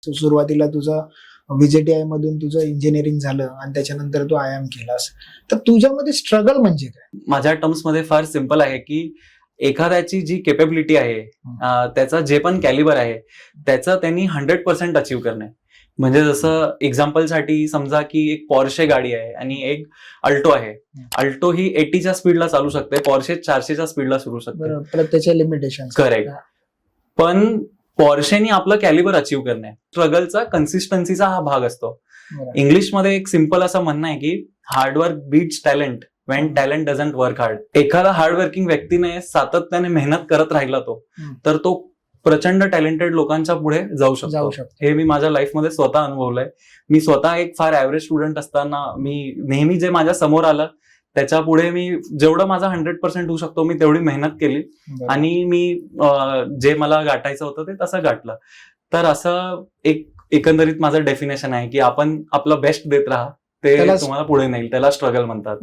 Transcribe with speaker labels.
Speaker 1: सुरुवातीला तुझं व्हीजेटीआय मधून तुझं इंजिनिअरिंग झालं आणि त्याच्यानंतर तू IIM केलास, तर तुझ्यामध्ये स्ट्रगल म्हणजे काय?
Speaker 2: माझ्या टर्म्स मध्ये फार सिम्पल आहे की एखाद्याची जी केपेबिलिटी आहे, त्याचा जे पण कॅलिबर आहे त्याचं त्यांनी 100% अचीव्ह करणे. म्हणजे जसं एक्झाम्पलसाठी समजा की एक पॉर्शे गाडी आहे आणि एक अल्टो आहे. अल्टो ही 80च्या स्पीडला चालू शकते, पॉर्शे 400च्या स्पीडला सुरू शकते.
Speaker 1: बरोबर, प्रत्येकाच्या लिमिटेशन.
Speaker 2: करेक्ट. पण पॉर्शेनी आपलं कॅलिबर अचीव्ह करणे, स्ट्रगलचा कन्सिस्टन्सीचा हा भाग असतो. इंग्लिशमध्ये एक सिम्पल असं म्हणणं आहे की hard work beats talent when talent doesn't work hard. एखादा हार्डवर्किंग व्यक्तीने सातत्याने मेहनत करत राहिला तर तो प्रचंड टॅलेंटेड लोकांच्या पुढे जाऊ शकतो. हे मी माझ्या लाईफमध्ये स्वतः अनुभवलंय. मी स्वतः एक फार ऍव्हरेज स्टुडंट असताना मी नेहमी जे माझ्या समोर आलं त्याच्या पुढे मी जेवढं माझा 100% होऊ शकतो मी तेवढी मेहनत केली आणि मी जे मला गाठायचं होतं ते तसं गाठलं. तर असं एक एकंदरीत माझं डेफिनेशन आहे की आपण आपलं बेस्ट देत राहा, ते तुम्हाला पुढे नेईल. त्याला स्ट्रगल म्हणतात.